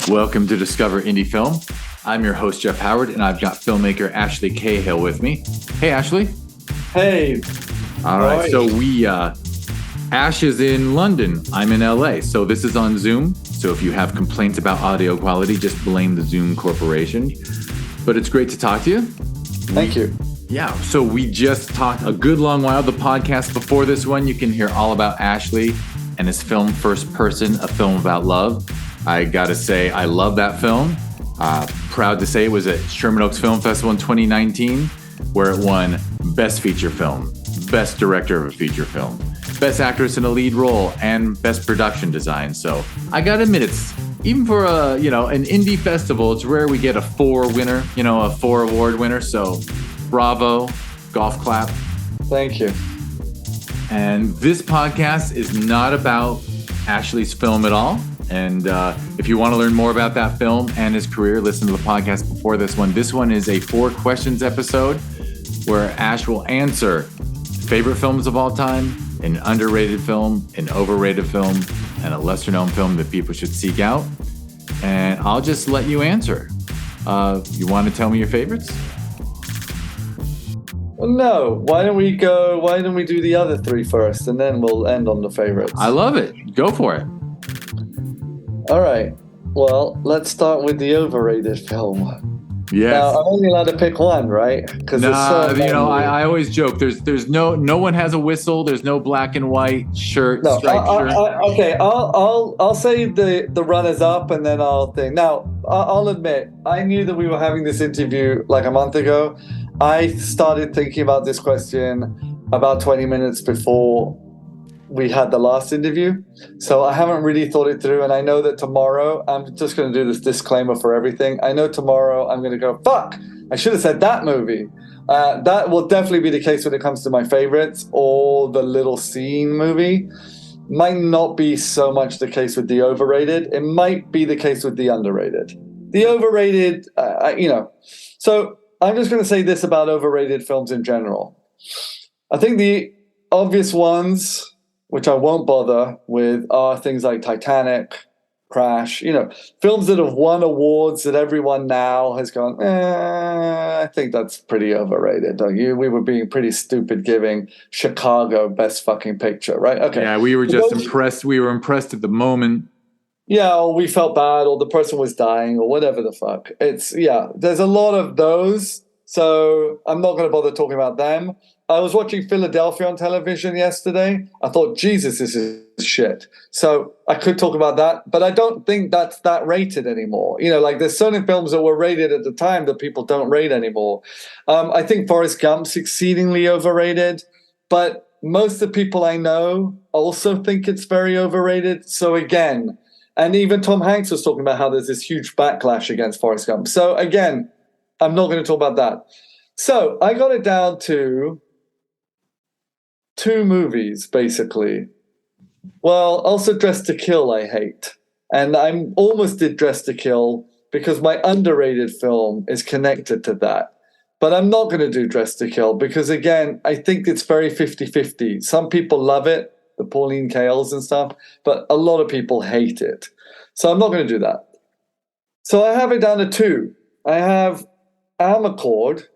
Welcome to Discover Indie Film. I'm your host, Jeff Howard, and I've got filmmaker Ashley Cahill with me. Hey, Ashley. Hey. All right, so Ash is in London. I'm in LA, so this is on Zoom. So if you have complaints about audio quality, just blame the Zoom Corporation. But it's great to talk to you. Thank you. Yeah, so we just talked a good long while. The podcast before this one, you can hear all about Ashley and his film First Person, a film about love. I gotta say, I love that film. Proud to say it was at Sherman Oaks Film Festival in 2019, where it won Best Feature Film, Best Director of a Feature Film, Best Actress in a Lead Role, and Best Production Design. So I gotta admit, it's even for an indie festival, it's rare we get a 4 award winner. So bravo, golf clap. Thank you. And this podcast is not about Ashley's film at all. And if you want to learn more about that film and his career, listen to the podcast before this one. This one is a 4 questions episode where Ash will answer favorite films of all time, an underrated film, an overrated film, and a lesser known film that people should seek out. And I'll just let you answer. You want to tell me your favorites? Well, no. Why don't we do the other 3 first, and then we'll end on the favorites? I love it. Go for it. All right. Well, let's start with the overrated film. Yes. Now, I'm only allowed to pick one, right? Because I always joke. There's no one has a whistle. There's no black and white shirt. No, striped shirt. Okay. I'll say the runners up, and then I'll think. Now, I'll admit, I knew that we were having this interview like a month ago. I started thinking about this question about 20 minutes before we had the last interview. So I haven't really thought it through. And I know that tomorrow, I'm just going to do this disclaimer for everything. I know tomorrow I'm going to go, fuck, I should have said that movie. That will definitely be the case when it comes to my favorites, or the Little Scene movie. Might not be so much the case with the overrated. It might be the case with the underrated. The overrated, So I'm just going to say this about overrated films in general. I think the obvious ones, which I won't bother with, are things like Titanic, Crash, films that have won awards that everyone now has gone, I think that's pretty overrated, don't you? We were being pretty stupid giving Chicago Best Fucking Picture, right? Okay. Yeah, we were just impressed. We were impressed at the moment. Yeah, or we felt bad, or the person was dying, or whatever the fuck. There's a lot of those, so I'm not going to bother talking about them. I was watching Philadelphia on television yesterday. I thought, Jesus, this is shit. So I could talk about that, but I don't think that's that rated anymore. There's certain films that were rated at the time that people don't rate anymore. I think Forrest Gump's exceedingly overrated, but most of the people I know also think it's very overrated. So again, and even Tom Hanks was talking about how there's this huge backlash against Forrest Gump. So again, I'm not going to talk about that. So I got it down to 2 movies, basically. Well, also Dressed to Kill I hate. And I almost did Dressed to Kill because my underrated film is connected to that. But I'm not going to do Dressed to Kill because, again, I think it's very 50-50. Some people love it, the Pauline Kaels and stuff, but a lot of people hate it. So I'm not going to do that. So I have it down to 2. I have Amarcord,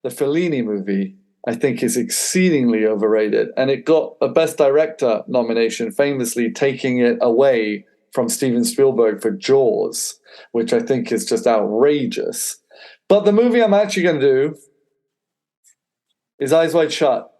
the Fellini movie, I think is exceedingly overrated. And it got a Best Director nomination, famously taking it away from Steven Spielberg for Jaws, which I think is just outrageous. But the movie I'm actually going to do is Eyes Wide Shut.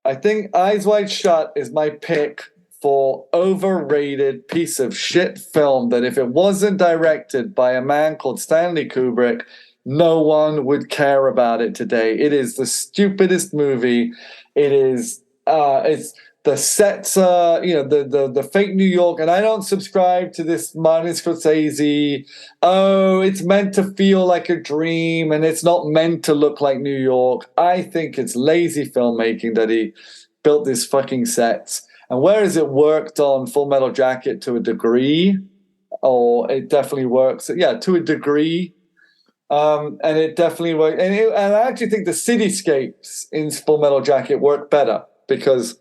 I think Eyes Wide Shut is my pick for overrated piece of shit film that if it wasn't directed by a man called Stanley Kubrick, no one would care about it today. It is the stupidest movie. It is, it's the sets, the fake New York. And I don't subscribe to this Martin Scorsese. Oh, it's meant to feel like a dream and it's not meant to look like New York. I think it's lazy filmmaking that he built these fucking sets. And whereas it worked on Full Metal Jacket to a degree, or it definitely works, to a degree, and it definitely worked. And I actually think the cityscapes in Full Metal Jacket work better because,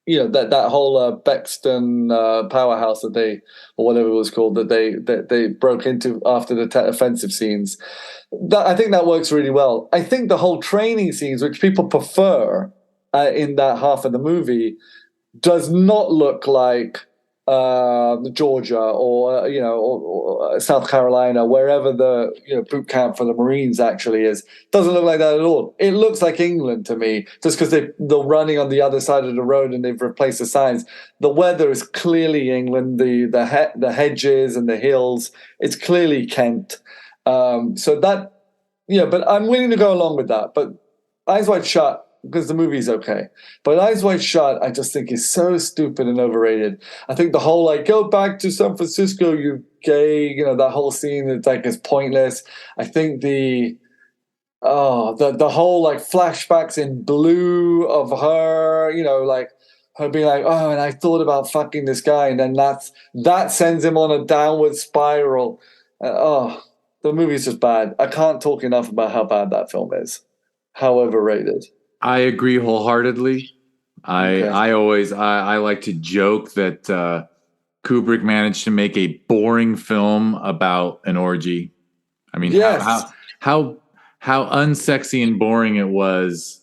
that whole Bexton powerhouse that they, or whatever it was called, that they broke into after the offensive scenes. I think that works really well. I think the whole training scenes, which people prefer in that half of the movie, does not look like Georgia or South Carolina, wherever the boot camp for the Marines actually is. Doesn't look like that at all. It looks like England to me, just because they're running on the other side of the road and they've replaced the signs. The weather is clearly England. The hedges and the hills. It's clearly Kent. So that, but I'm willing to go along with that. But Eyes Wide Shut, because the movie's okay. But Eyes Wide Shut, I just think is so stupid and overrated. I think the whole, go back to San Francisco, you gay, that whole scene, is pointless. I think the whole, flashbacks in blue of her, her being like, oh, and I thought about fucking this guy, and then that sends him on a downward spiral. The movie's just bad. I can't talk enough about how bad that film is. How overrated. I agree wholeheartedly. Okay. I like to joke that Kubrick managed to make a boring film about an orgy. I mean, yes. how unsexy and boring it was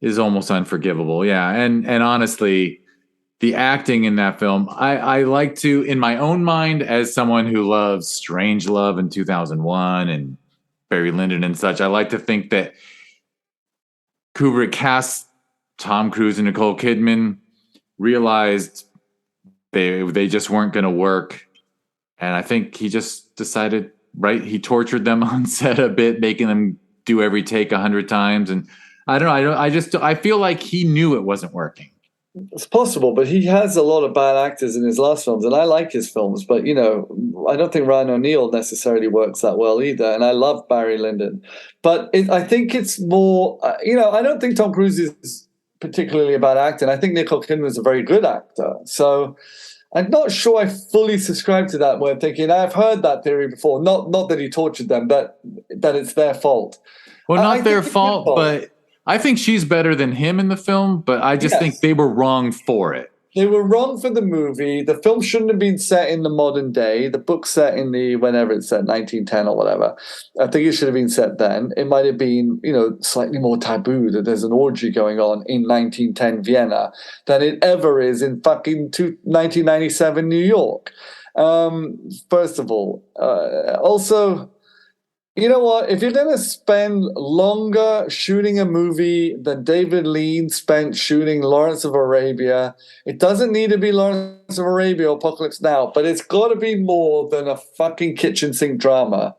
is almost unforgivable. Yeah, and honestly, the acting in that film, I like to, in my own mind, as someone who loves Strangelove in 2001 and Barry Lyndon and such, I like to think that Kubrick cast Tom Cruise and Nicole Kidman, realized they just weren't going to work. And I think he just decided, right? He tortured them on set a bit, making them do every take 100 times. And I don't know. I feel like he knew it wasn't working. It's possible, but he has a lot of bad actors in his last films, and I like his films, but I don't think Ryan O'Neal necessarily works that well either, and I love Barry Lyndon. But I think it's more, I don't think Tom Cruise is particularly a bad actor, and I think Nicole Kidman is a very good actor. So I'm not sure I fully subscribe to that way of thinking. I've heard that theory before, not that he tortured them, but that it's their fault. Well, not their fault, but I think she's better than him in the film, but I just think they were wrong for it. They were wrong for the movie. The film shouldn't have been set in the modern day. The book's set in whenever it's set, 1910 or whatever. I think it should have been set then. It might have been, slightly more taboo that there's an orgy going on in 1910 Vienna than it ever is in fucking 1997 New York. First of all. Also, you know what? If you're going to spend longer shooting a movie than David Lean spent shooting Lawrence of Arabia, it doesn't need to be Lawrence of Arabia or Apocalypse Now, but it's got to be more than a fucking kitchen sink drama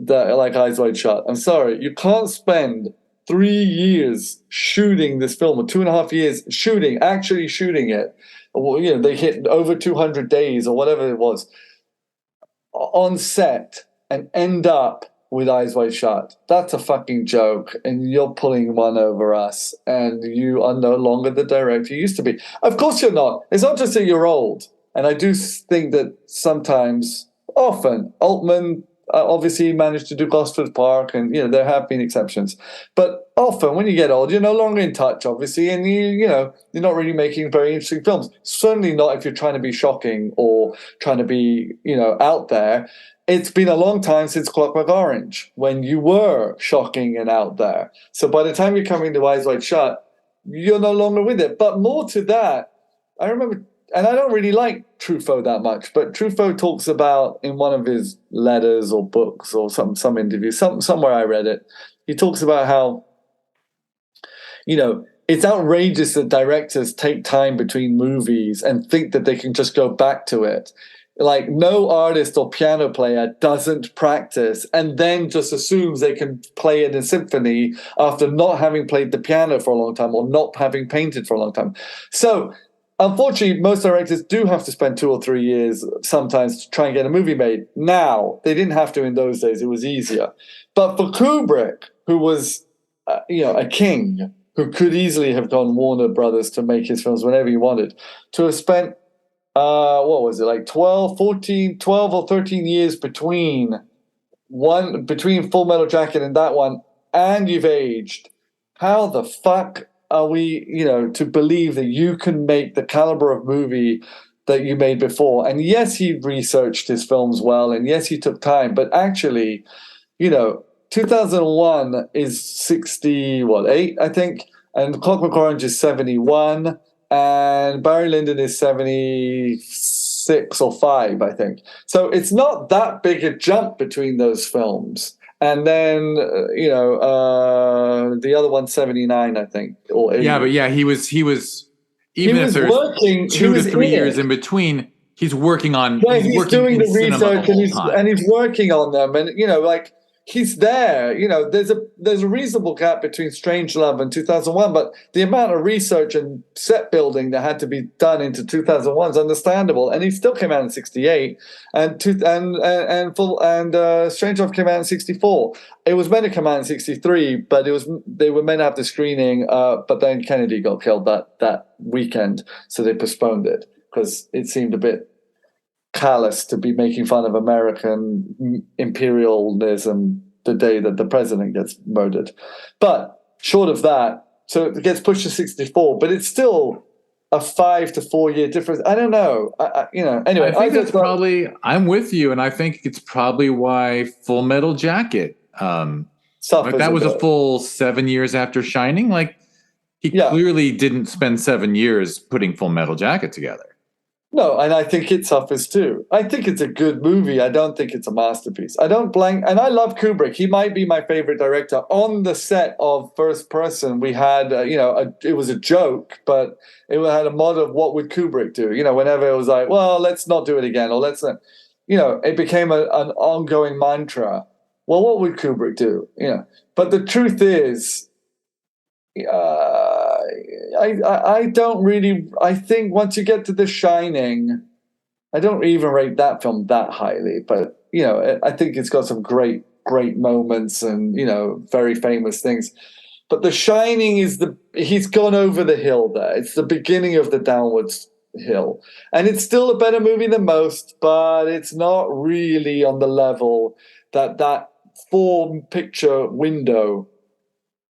like Eyes Wide Shut. I'm sorry. You can't spend 3 years shooting this film, or 2.5 years actually shooting it. They hit over 200 days or whatever it was on set and end up with Eyes Wide Shut. That's a fucking joke, and you're pulling one over us, and you are no longer the director you used to be. Of course you're not. It's not just that you're old, and I do think that often, Altman obviously managed to do Gosford Park, and there have been exceptions. But often, when you get old, you're no longer in touch, obviously, and you're not really making very interesting films. Certainly not if you're trying to be shocking or trying to be, out there. It's been a long time since Clockwork Orange, when you were shocking and out there. So by the time you're coming to Eyes Wide Shut, you're no longer with it. But more to that, I remember, and I don't really like Truffaut that much, but Truffaut talks about in one of his letters or books or some interview, somewhere I read it, he talks about how, it's outrageous that directors take time between movies and think that they can just go back to it. Like, no artist or piano player doesn't practice and then just assumes they can play in a symphony after not having played the piano for a long time or not having painted for a long time. So, unfortunately, most directors do have to spend 2 or 3 years sometimes to try and get a movie made. Now, they didn't have to in those days. It was easier. But for Kubrick, who was, a king, who could easily have gone Warner Brothers to make his films whenever he wanted, to have spent 12 or 13 years between Full Metal Jacket and that one, and you've aged. How the fuck are we, to believe that you can make the caliber of movie that you made before? And yes, he researched his films well, and yes, he took time, but actually, 2001 is 8, I think, and Clockwork Orange is 71, and Barry Lyndon is 76 or 5, I think. So it's not that big a jump between those films. And then, the other one's 79, I think, or 80. Yeah, but yeah, he was even if there's working, 2 to 3 years in between, he's working on. Yeah, he's working doing in the cinema research the whole time. and he's working on them, and he's there. There's a reasonable gap between Strangelove and 2001, but the amount of research and set building that had to be done into 2001 is understandable. And he still came out in 68, and Strangelove came out in 64. It was meant to come out in 63, but they were meant to have the screening, but then Kennedy got killed that weekend, so they postponed it because it seemed a bit callous to be making fun of American imperialism the day that the president gets murdered. But short of that, so it gets pushed to 64, but it's still a 5 to 4 year difference. I don't know. Anyway, I think that's probably. I'm with you, and I think it's probably why Full Metal Jacket. That was a full 7 years after Shining. Like he clearly didn't spend 7 years putting Full Metal Jacket together. No, and I think it suffers too. I think it's a good movie. I don't think it's a masterpiece. I don't blank, and I love Kubrick. He might be my favorite director. On the set of First Person, we had, it was a joke, but it had a mod of what would Kubrick do? Whenever it was like, well, let's not do it again, or let's not, it became an ongoing mantra. Well, what would Kubrick do? But the truth is, I don't really. I think once you get to The Shining, I don't even rate that film that highly. But I think it's got some great moments and very famous things. But The Shining he's gone over the hill there. It's the beginning of the downwards hill, and it's still a better movie than most, but it's not really on the level that 4-picture window,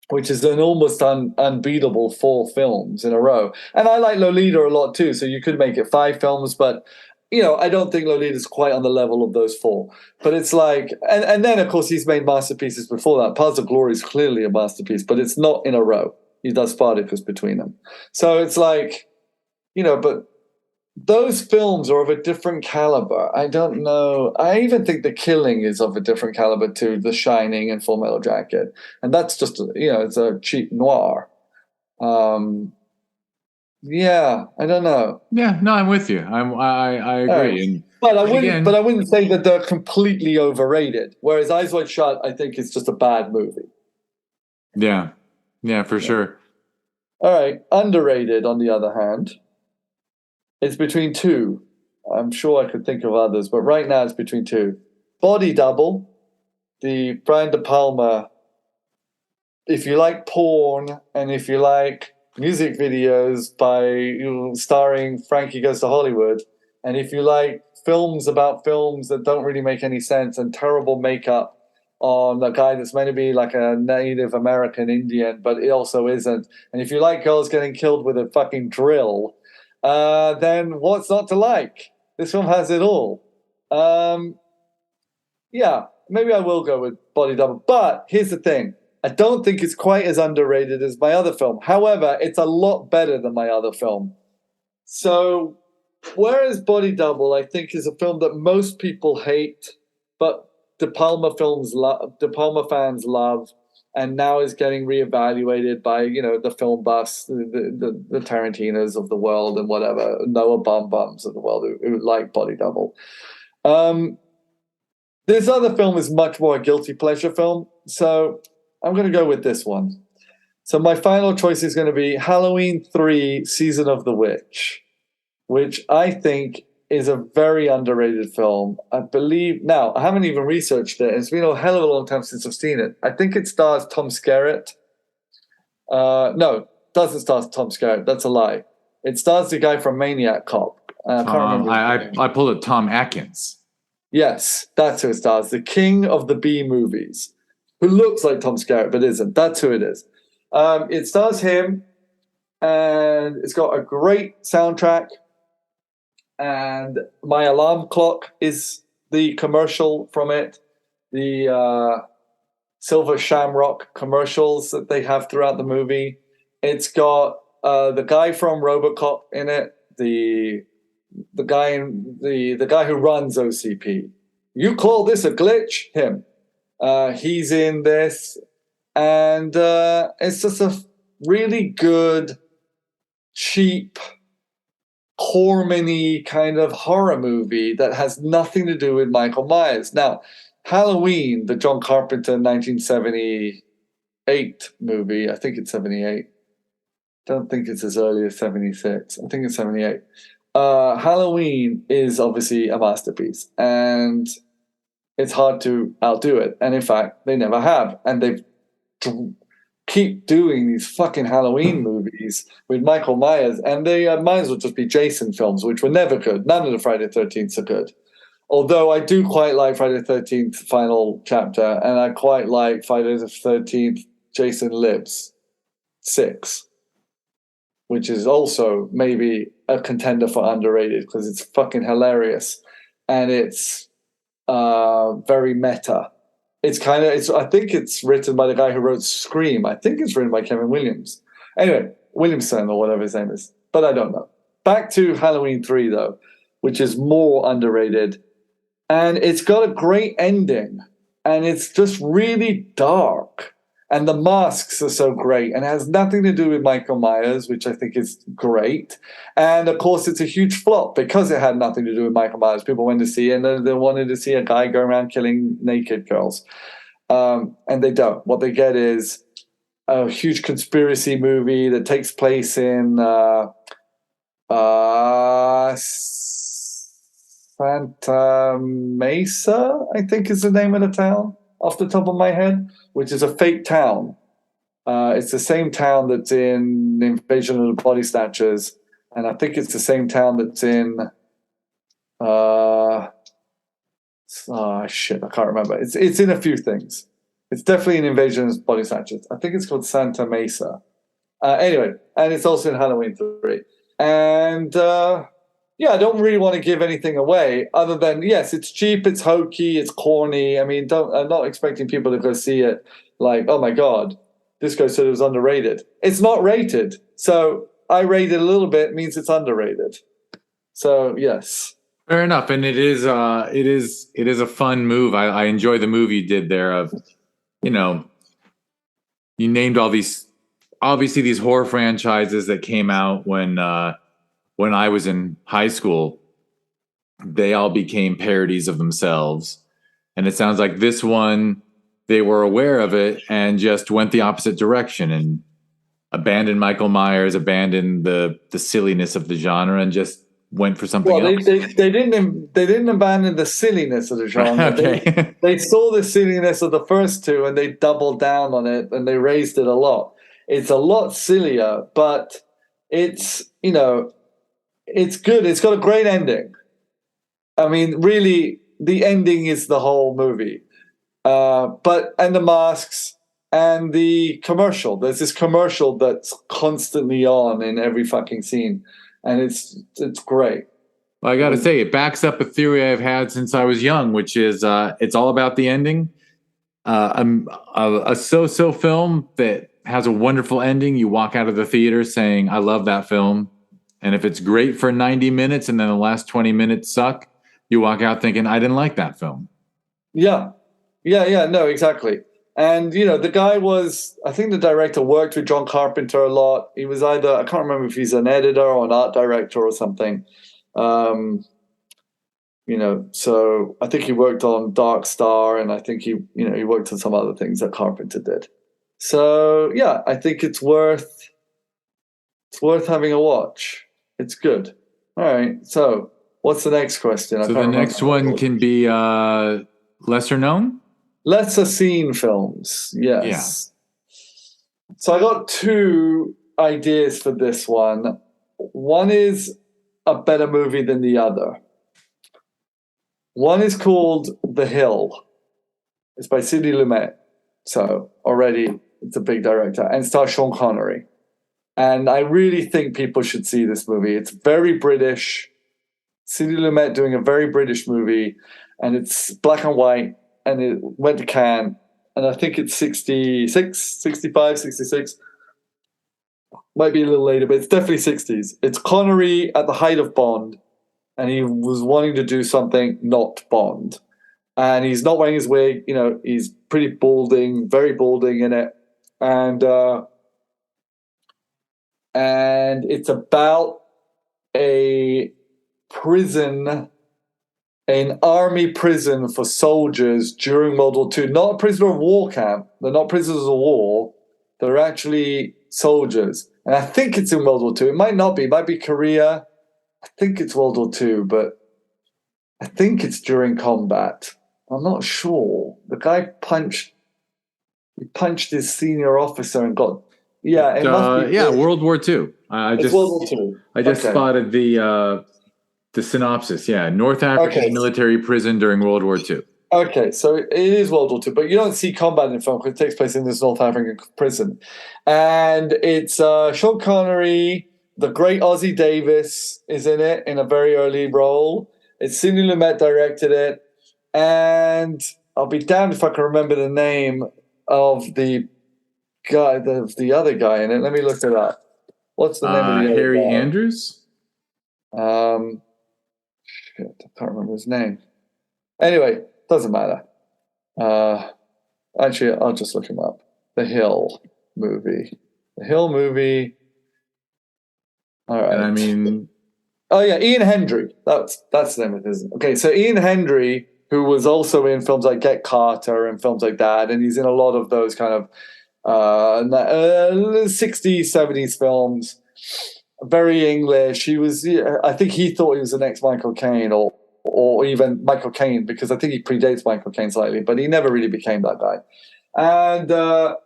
which is an almost unbeatable 4 films in a row. And I like Lolita a lot too, so you could make it 5 films, but I don't think Lolita is quite on the level of those 4. But it's like, and then of course he's made masterpieces before that. Paths of Glory is clearly a masterpiece, but it's not in a row. He does Spartacus between them. So it's like, but those films are of a different caliber. I don't know. I even think The Killing is of a different caliber to The Shining and Full Metal Jacket. And that's just, it's a cheap noir. Yeah, I don't know. Yeah, no, I'm with you. I agree. But I wouldn't say that they're completely overrated. Whereas Eyes Wide Shut, I think is just a bad movie. Yeah, for sure. All right, underrated on the other hand. It's between 2. I'm sure I could think of others, but right now it's between 2. Body Double, the Brian De Palma. If you like porn and if you like music videos starring Frankie Goes to Hollywood, and if you like films about films that don't really make any sense and terrible makeup on a guy that's meant to be like a Native American Indian, but it also isn't, and if you like girls getting killed with a fucking drill, then what's not to like? This film has it all. Maybe I will go with Body Double. But here's the thing. I don't think it's quite as underrated as my other film. However, it's a lot better than my other film. So, whereas Body Double, I think, is a film that most people hate, but De Palma fans love, and now is getting reevaluated by, the film buffs, the Tarantinos of the world and whatever, Noah Bums of the world who like Body Double. This other film is much more a guilty pleasure film, so I'm going to go with this one. So my final choice is going to be Halloween 3: Season of the Witch, which I think is a very underrated film. I believe, now, I haven't even researched it. It's been a hell of a long time since I've seen it. I think it stars Tom Skerritt. No, it doesn't star Tom Skerritt. That's a lie. It stars the guy from Maniac Cop. I can't remember. I pulled it Tom Atkins. Yes, that's who it stars. The king of the B movies, who looks like Tom Skerritt but isn't. That's who it is. It stars him. and it's got a great soundtrack. And My Alarm Clock is the commercial from it. The Silver Shamrock commercials that they have throughout the movie. It's got the guy from RoboCop in it. The guy who runs OCP. You call this a glitch? Him. He's in this, and it's just a really good, cheap, Corman-y kind of horror movie that has nothing to do with Michael Myers. Now, Halloween, the John Carpenter 1978 movie, I think it's 78. Don't think it's as early as 76. I think it's 78. Halloween is obviously a masterpiece, and it's hard to outdo it. And in fact, they never have. And they keep doing these fucking Halloween movies with Michael Myers, and they might as well just be Jason films, which were never good. None of the Friday the 13th are good. Although I do quite like Friday the 13th final chapter, and I quite like Friday the 13th Jason Lives 6, which is also maybe a contender for underrated because it's fucking hilarious and it's very meta. I think it's written by the guy who wrote Scream. I think it's written by Kevin Williams. Anyway, Williamson or whatever his name is, but I don't know. Back to Halloween 3 though, which is more underrated. And it's got a great ending, and it's just really dark. And the masks are so great, and it has nothing to do with Michael Myers, which I think is great. And of course, it's a huge flop because it had nothing to do with Michael Myers. People went to see it, and they wanted to see a guy go around killing naked girls. And they don't. What they get is a huge conspiracy movie that takes place in Santa Mesa, I think is the name of the town, off the top of my head, which is a fake town. It's the same town that's in Invasion of the Body Snatchers, and I think it's the same town that's in shit, I can't remember. It's in a few things. It's definitely in Invasion of the Body Snatchers. I think it's called Santa Mesa. Anyway, and it's also in Halloween 3. And yeah, I don't really want to give anything away other than, yes, it's cheap, it's hokey, it's corny. I mean, I'm not expecting people to go see it like, oh my God, this guy said it was underrated. It's not rated. So I rate it a little bit means it's underrated. So yes. Fair enough. And it is a fun move. I enjoy the move you did there of, you named all these, obviously these horror franchises that came out when I was in high school. They all became parodies of themselves. And it sounds like this one, they were aware of it and just went the opposite direction and abandoned Michael Myers, abandoned the silliness of the genre, and just went for something else. They didn't abandon the silliness of the genre. Okay. They saw the silliness of the first two and they doubled down on it and they raised it a lot. It's a lot sillier, but it's, it's good. It's got a great ending. I mean, really, the ending is the whole movie. And the masks and the commercial. There's this commercial that's constantly on in every fucking scene, and it's great. Well, I got to say, it backs up a theory I've had since I was young, which is it's all about the ending. A so-so film that has a wonderful ending, you walk out of the theater saying, I love that film. And if it's great for 90 minutes and then the last 20 minutes suck, you walk out thinking, I didn't like that film. Yeah. No, exactly. And, the guy I think the director worked with John Carpenter a lot. He was either, I can't remember if he's an editor or an art director or something. So I think he worked on Dark Star, and I think he worked on some other things that Carpenter did. So, yeah, I think it's worth having a watch. It's good. All right. So what's the next question? So the next one can be lesser known? Lesser seen films. Yes. Yeah. So I got two ideas for this one. One is a better movie than the other. One is called The Hill. It's by Sidney Lumet. So already it's a big director. And it stars Sean Connery. And I really think people should see this movie. It's very British. Sidney Lumet doing a very British movie, and it's black and white, and it went to Cannes, and I think it's 66, 65, 66. Might be a little later, but it's definitely 60s. It's Connery at the height of Bond, and he was wanting to do something not Bond. And he's not wearing his wig, he's pretty balding, very balding in it. And it's about a prison, an army prison for soldiers during World War II. Not a prisoner of war camp. They're not prisoners of war. They're actually soldiers. And I think it's in World War II. It might not be. It might be Korea. I think it's World War II, but I think it's during combat. I'm not sure. The guy punched his senior officer and got... Yeah, it must be... World War II. It's World War II. I just spotted the synopsis. Yeah, North African military prison during World War II. Okay, so it is World War II, but you don't see combat in film because it takes place in this North African prison. And it's Sean Connery, the great Ossie Davis is in it in a very early role. It's Sidney Lumet directed it. And I'll be damned if I can remember the name of the guy, the other guy in it. Let me look it up. What's the name of the other Harry guy? Andrews? I can't remember his name. Anyway, doesn't matter. Actually, I'll just look him up. The Hill movie. All right. And I mean... Oh, yeah, Ian Hendry. That's the name of his. Okay, so Ian Hendry, who was also in films like Get Carter and films like that, and he's in a lot of those kind of 60s, 70s films. Very English. He was, I think he thought he was the next Michael Caine or even Michael Caine, because I think he predates Michael Caine slightly, but he never really became that guy. And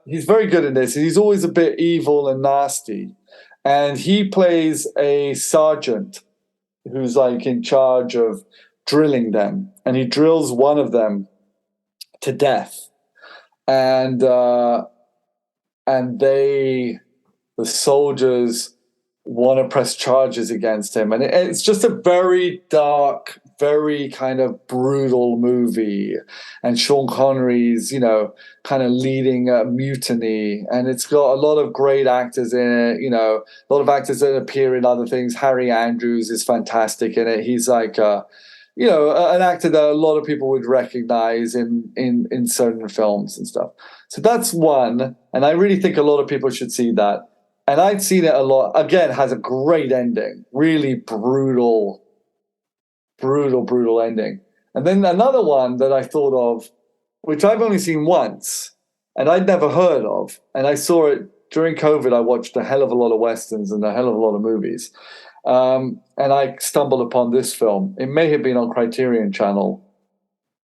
he's very good in this. He's always a bit evil and nasty. And he plays a sergeant who's like in charge of drilling them. And he drills one of them to death. And the soldiers want to press charges against him. And it's just a very dark, very kind of brutal movie. And Sean Connery's, kind of leading a mutiny. And it's got a lot of great actors in it, a lot of actors that appear in other things. Harry Andrews is fantastic in it. He's like, an actor that a lot of people would recognize in certain films and stuff. So that's one. And I really think a lot of people should see that. And I'd seen it a lot. Again, has a great ending. Really brutal ending. And then another one that I thought of, which I've only seen once, and I'd never heard of. And I saw it during COVID. I watched a hell of a lot of Westerns and a hell of a lot of movies. And I stumbled upon this film. It may have been on Criterion Channel.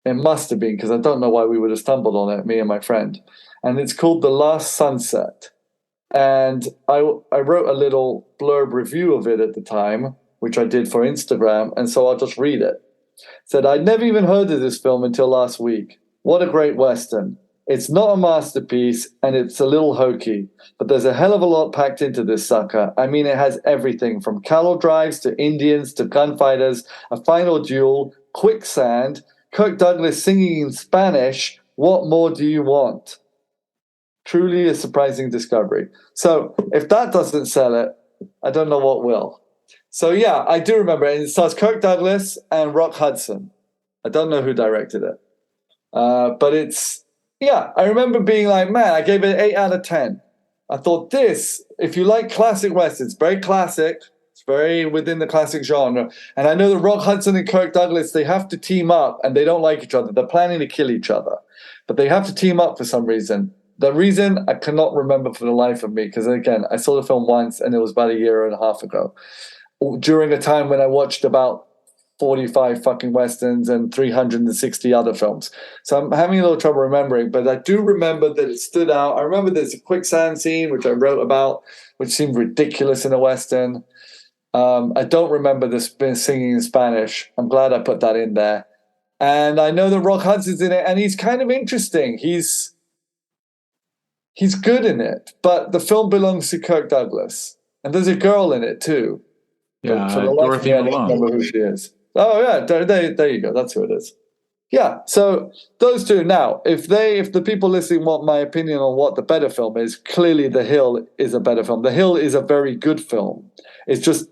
It must have been, because I don't know why we would have stumbled on it, me and my friend. And it's called The Last Sunset. And I wrote a little blurb review of it at the time, which I did for Instagram, and so I'll just read it. It said, I'd never even heard of this film until last week. What a great Western. It's not a masterpiece, and it's a little hokey, but there's a hell of a lot packed into this sucker. I mean, it has everything from cattle drives to Indians to gunfighters, a final duel, quicksand, Kirk Douglas singing in Spanish. What more do you want? Truly a surprising discovery. So if that doesn't sell it, I don't know what will. So yeah, I do remember it. It stars Kirk Douglas and Rock Hudson. I don't know who directed it. But I remember being like, man, I gave it an 8 out of 10. I thought this, if you like classic westerns, very classic. It's very within the classic genre. And I know that Rock Hudson and Kirk Douglas, they have to team up and they don't like each other. They're planning to kill each other. But they have to team up for some reason. The reason I cannot remember for the life of me, because again, I saw the film once and it was about a year and a half ago, during a time when I watched about 45 fucking Westerns and 360 other films. So I'm having a little trouble remembering, but I do remember that it stood out. I remember there's a quicksand scene, which I wrote about, which seemed ridiculous in a Western. I don't remember this singing in Spanish. I'm glad I put that in there. And I know that Rock Hudson's in it, and he's kind of interesting. he's good in it, but the film belongs to Kirk Douglas. And there's a girl in it too. But for the life of me, I don't remember who she is. Oh yeah, there you go. That's who it is. Yeah, so those two. Now, if the people listening want my opinion on what the better film is, clearly The Hill is a better film. The Hill is a very good film. It's just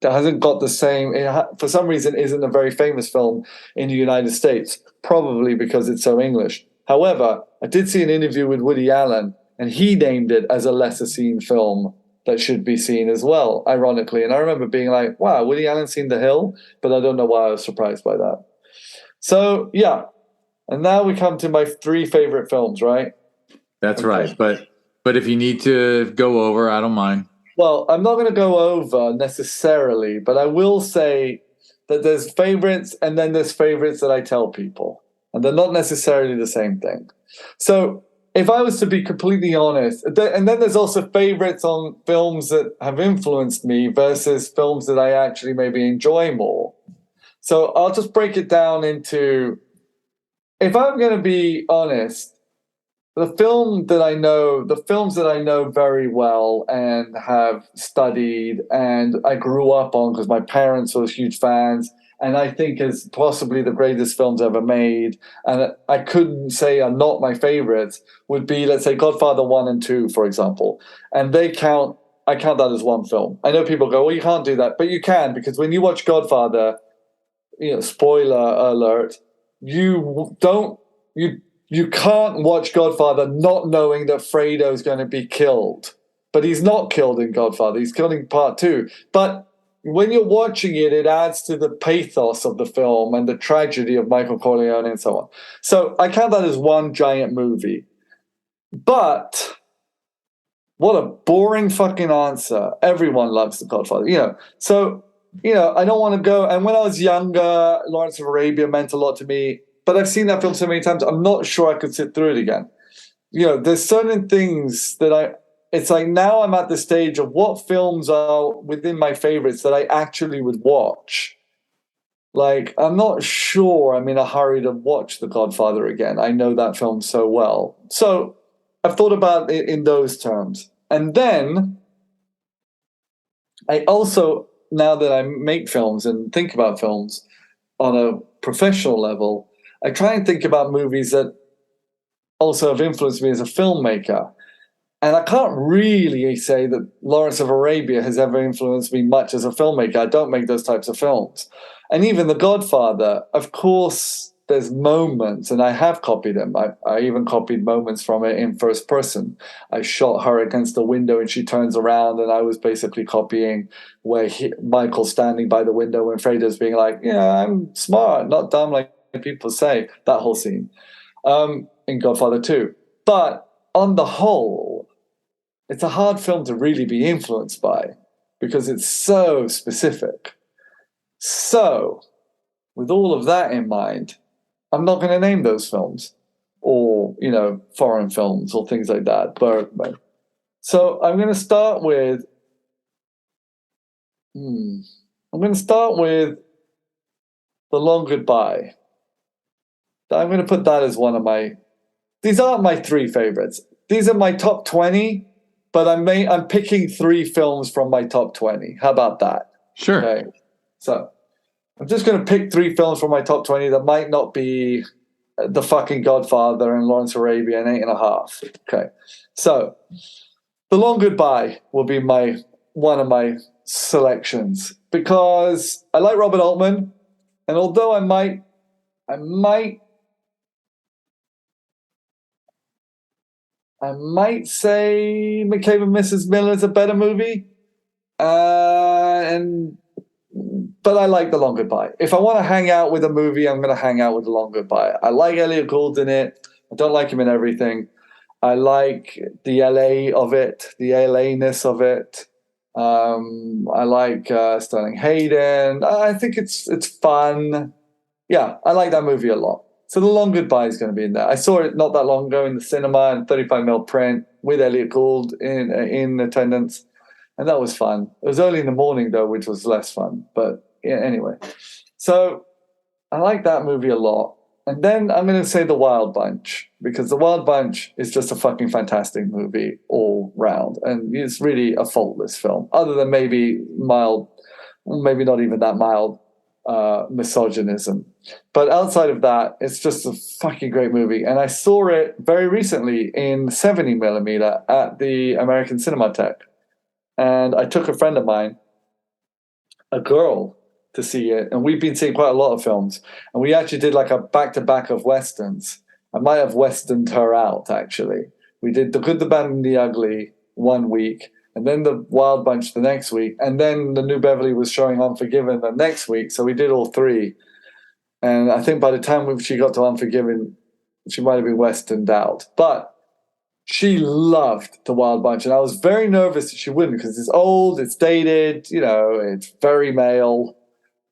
it hasn't got the same. For some reason, isn't a very famous film in the United States, probably because it's so English. However, I did see an interview with Woody Allen, and he named it as a lesser seen film that should be seen as well, ironically. And I remember being like, wow, Woody Allen's seen The Hill, but I don't know why I was surprised by that. So, yeah. And now we come to my 3 favorite films, right? That's right. But if you need to go over, I don't mind. Well, I'm not going to go over necessarily, but I will say that there's favorites and then there's favorites that I tell people. And they're not necessarily the same thing. So if I was to be completely honest, and then there's also favorites on films that have influenced me versus films that I actually maybe enjoy more. So I'll just break it down into, if I'm going to be honest, the films that I know very well and have studied and I grew up on because my parents were huge fans, and I think is possibly the greatest films ever made, and I couldn't say are not my favorites, would be, let's say, Godfather 1 and 2, for example. And I count that as one film. I know people go, well, you can't do that, but you can, because when you watch Godfather, spoiler alert, you can't watch Godfather not knowing that Fredo's going to be killed. But he's not killed in Godfather. He's killed in part 2. But when you're watching it, it adds to the pathos of the film and the tragedy of Michael Corleone and so on. So I count that as one giant movie. But what a boring fucking answer. Everyone loves The Godfather. So, I don't want to go. And when I was younger, Lawrence of Arabia meant a lot to me. But I've seen that film so many times, I'm not sure I could sit through it again. There's certain things that it's like now I'm at the stage of what films are within my favorites that I actually would watch. Like, I'm not sure I'm in a hurry to watch The Godfather again. I know that film so well. So I've thought about it in those terms. And then I also, now that I make films and think about films on a professional level, I try and think about movies that also have influenced me as a filmmaker. And I can't really say that Lawrence of Arabia has ever influenced me much as a filmmaker. I don't make those types of films. And even The Godfather, of course, there's moments, and I have copied them. I even copied moments from it in first person. I shot her against the window and she turns around, and I was basically copying where Michael's standing by the window and Fredo's being like, yeah, I'm smart, not dumb like people say. That whole scene in Godfather 2. But on the whole, it's a hard film to really be influenced by because it's so specific. So, with all of that in mind, I'm not going to name those films or, foreign films or things like that. Bergman. So I'm going to start with The Long Goodbye. I'm going to put that as one of these aren't my 3 favorites. These are my top 20, but I'm picking 3 films from my top 20. How about that? Sure. Okay. So I'm just going to pick 3 films from my top 20 that might not be The fucking Godfather and Lawrence of Arabia and 8.5. Okay. So The Long Goodbye will be one of my selections because I like Robert Altman, and although I might say McCabe and Mrs. Miller is a better movie, but I like The Long Goodbye. If I want to hang out with a movie, I'm going to hang out with The Long Goodbye. I like Elliot Gould in it. I don't like him in everything. I like the LA of it, the LA-ness of it. I like Sterling Hayden. I think it's fun. Yeah, I like that movie a lot. So The Long Goodbye is going to be in there. I saw it not that long ago in the cinema in 35mm print with Elliot Gould in attendance, and that was fun. It was early in the morning though, which was less fun. But yeah, anyway, so I like that movie a lot. And then I'm going to say The Wild Bunch, because The Wild Bunch is just a fucking fantastic movie all round. And it's really a faultless film, other than maybe mild, maybe not even that mild misogynism. But outside of that, it's just a fucking great movie. And I saw it very recently in 70 millimeter at the American Cinematheque. And I took a friend of mine, a girl, to see it, and we've been seeing quite a lot of films, and we actually did like a back-to-back of westerns. I might have westerned her out, actually. We did The Good, the Bad, and the Ugly one week, and then The Wild Bunch the next week, and then the New Beverly was showing Unforgiven the next week, so we did all three. And I think by the time she got to Unforgiven, she might have been westerned out. But she loved The Wild Bunch, and I was very nervous that she wouldn't, because it's old, it's dated, it's very male.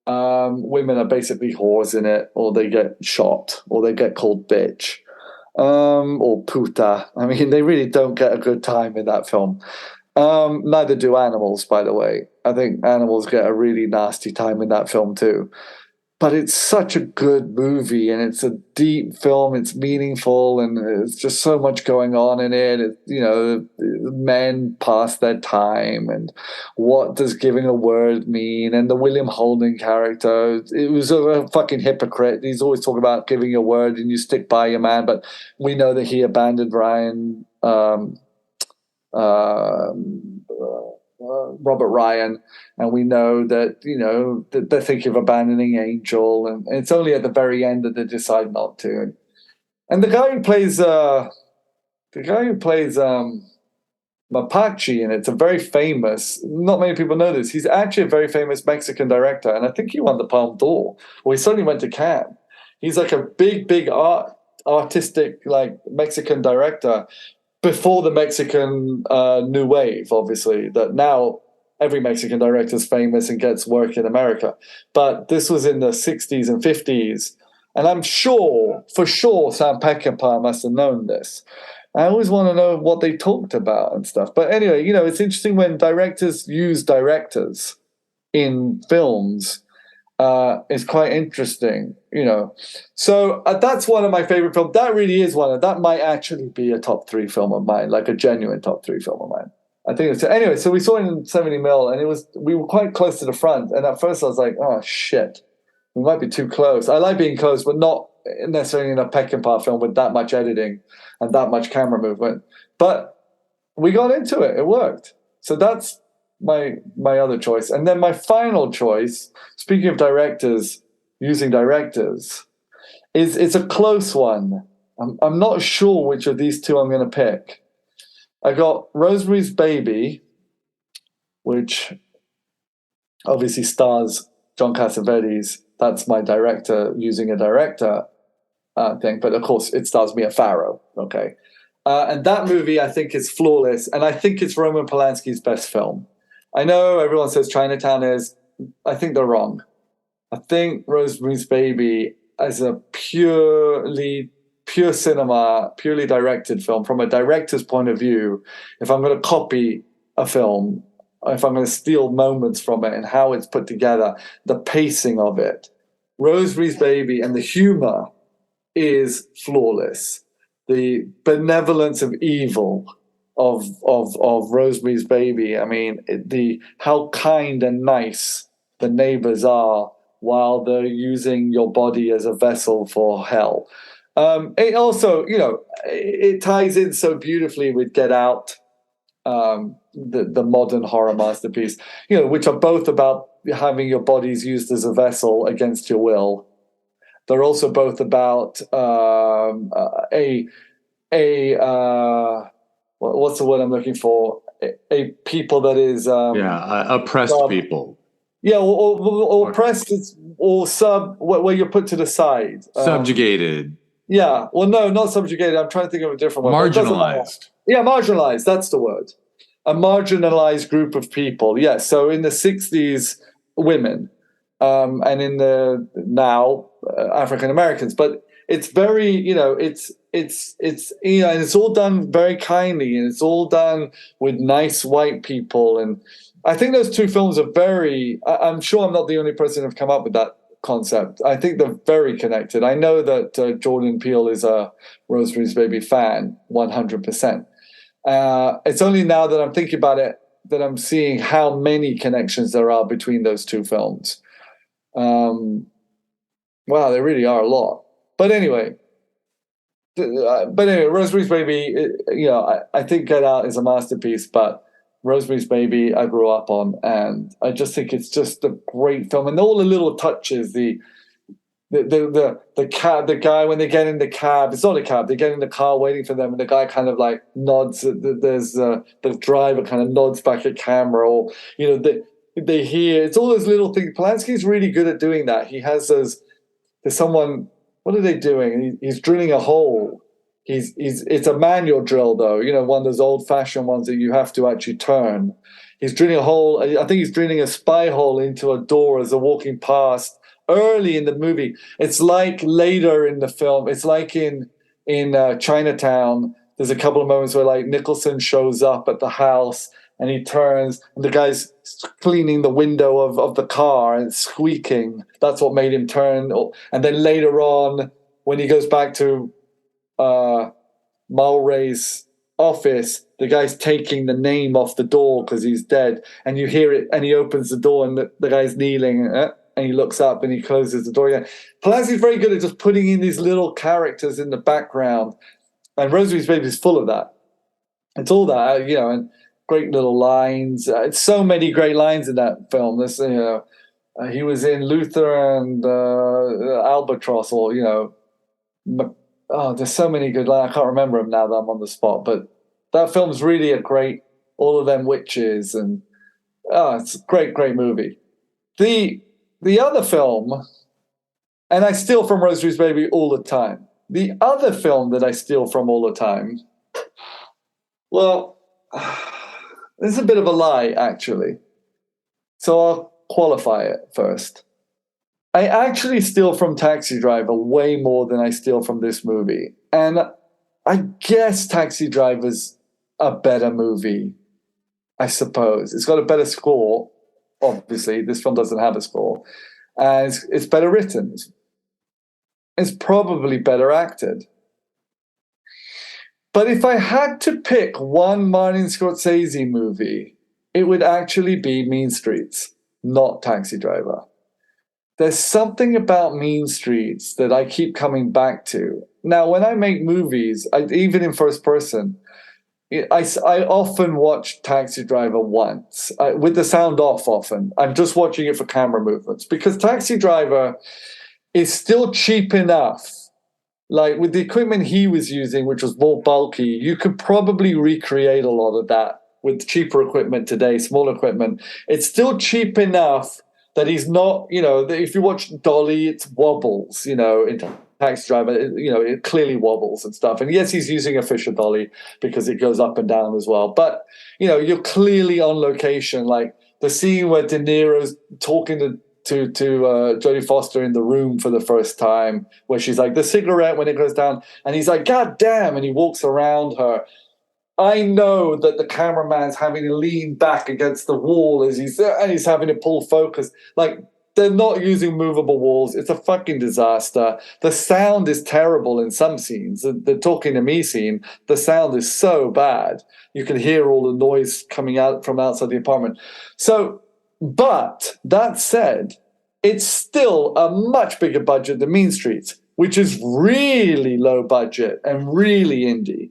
Women are basically whores in it, or they get shot, or they get called bitch, or puta. I mean, they really don't get a good time in that film. Neither do animals, by the way. I think animals get a really nasty time in that film too. But it's such a good movie, and it's a deep film. It's meaningful, and there's just so much going on in it. Men past their time, and what does giving a word mean? And the William Holden character, it was a fucking hypocrite. He's always talking about giving your word and you stick by your man, but we know that he abandoned Ryan. Robert Ryan, and we know that that they're thinking of abandoning Angel, and it's only at the very end that they decide not to. And the guy who plays Mapache, and it's a very famous. Not many people know this. He's actually a very famous Mexican director, and I think he won the Palme d'Or, or he certainly went to Cannes. He's like a big artistic like Mexican director. Before the Mexican New Wave, obviously, that now every Mexican director is famous and gets work in America. But this was in the 60s and 50s. And I'm sure, for sure, Sam Peckinpah must have known this. I always want to know what they talked about and stuff. But anyway, it's interesting when directors use directors in films. Is quite interesting, So that's one of my favorite films. That really is that might actually be a top 3 film of mine, like a genuine top 3 film of mine. I think it's anyway. So we saw it in 70 mil, and we were quite close to the front. And at first I was like, oh shit, we might be too close. I like being close, but not necessarily in a Peckinpah film with that much editing and that much camera movement. But we got into it. It worked. So that's my other choice. And then my final choice, speaking of directors using directors, it's a close one. I'm not sure which of these two I'm going to pick. I got Rosemary's Baby, which obviously stars John Cassavetes. That's my director using a director thing, but of course it stars Mia Farrow. Okay, and that movie I think is flawless, and I think it's Roman Polanski's best film. I know everyone says Chinatown is. I think they're wrong. I think Rosemary's Baby as a pure cinema, purely directed film, from a director's point of view, if I'm going to copy a film, if I'm going to steal moments from it and how it's put together, the pacing of it, Rosemary's Baby and the humor is flawless. The benevolence of evil of Rosemary's Baby. I mean, how kind and nice the neighbors are while they're using your body as a vessel for hell. It also, it ties in so beautifully with Get Out, the modern horror masterpiece, which are both about having your bodies used as a vessel against your will. They're also both about what's the word I'm looking for? A people that is oppressed people. Yeah, or oppressed, or where you're put to the side, subjugated. Yeah, well, no, not subjugated. I'm trying to think of a different word. Marginalized. Yeah, marginalized. That's the word. A marginalized group of people. Yes. Yeah, so in the 60s, women, and in the now African Americans. But it's very, it's and it's all done very kindly, and it's all done with nice white people. And I think those two films are very. I'm sure I'm not the only person who've come up with that concept. I think they're very connected. I know that Jordan Peele is a Rosemary's Baby fan, 100%. It's only now that I'm thinking about it that I'm seeing how many connections there are between those two films. Wow, there really are a lot. But anyway, Rosemary's Baby, I think Get Out is a masterpiece, but Rosemary's Baby I grew up on, and I just think it's just a great film, and all the little touches, the cab, the guy when they get in the cab, it's not a cab, they get in the car waiting for them, and the guy kind of like nods. There's the driver kind of nods back at camera, or they hear. It's all those little things. Polanski's really good at doing that. He has those. There's someone. What are they doing? He's drilling a hole. It's a manual drill though. One of those old-fashioned ones that you have to actually turn. He's drilling a hole. I think he's drilling a spy hole into a door as they're walking past. Early in the movie, it's like later in the film. It's like in Chinatown. There's a couple of moments where like Nicholson shows up at the house and he turns and the guy's cleaning the window of the car and it's squeaking. That's what made him turn. And then later on, when he goes back to Mulray's office, the guy's taking the name off the door because he's dead, and you hear it. And he opens the door and the guy's kneeling. And he looks up and he closes the door again. Polanski's very good at just putting in these little characters in the background. And Rosemary's Baby is full of that. It's all that, and great little lines. It's so many great lines in that film. He was in Luther and Albatross, or, there's so many good lines. I can't remember them now that I'm on the spot. But that film's really a great, all of them witches. And it's a great, great movie. The other film, and I steal from Rosemary's Baby all the time. The other film that I steal from all the time, well, this is a bit of a lie, actually. So I'll qualify it first. I actually steal from Taxi Driver way more than I steal from this movie. And I guess Taxi Driver's a better movie, I suppose. It's got a better score. Obviously, this film doesn't have a score. And it's better written. It's probably better acted. But if I had to pick one Martin Scorsese movie, it would actually be Mean Streets, not Taxi Driver. There's something about Mean Streets that I keep coming back to. Now, when I make movies, even in first person, I often watch Taxi Driver once, with the sound off often. I'm just watching it for camera movements, because Taxi Driver is still cheap enough. Like with the equipment he was using, which was more bulky, you could probably recreate a lot of that with cheaper equipment today, smaller equipment. It's still cheap enough that he's not, if you watch Dolly, it wobbles, in Taxi Driver, it clearly wobbles and stuff. And yes, he's using a Fisher dolly because it goes up and down as well. But, you're clearly on location. Like the scene where De Niro's talking to Jodie Foster in the room for the first time, where she's like, the cigarette when it goes down, and he's like, God damn, and he walks around her. I know that the cameraman's having to lean back against the wall as he's having to pull focus. Like, they're not using movable walls. It's a fucking disaster. The sound is terrible in some scenes. The Talking to Me scene, the sound is so bad. You can hear all the noise coming out from outside the apartment. So, but that said, it's still a much bigger budget than Mean Streets, which is really low budget and really indie.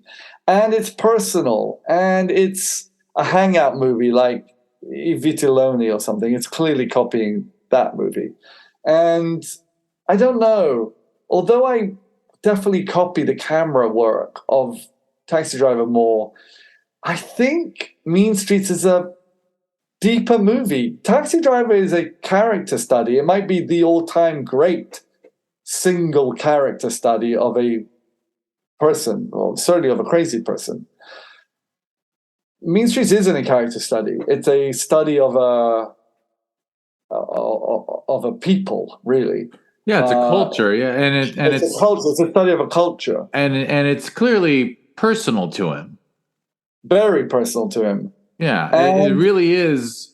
And it's personal, and it's a hangout movie like I Vitelloni or something. It's clearly copying that movie. And I don't know, although I definitely copy the camera work of Taxi Driver more, I think Mean Streets is a deeper movie. Taxi Driver is a character study. It might be the all-time great single character study of a person, or certainly of a crazy person. Mean Streets isn't a character study. It's a study of a people, really. Yeah, it's a culture. Yeah, and it's a culture. It's a study of a culture, and it's clearly personal to him. Very personal to him. Yeah, it really is.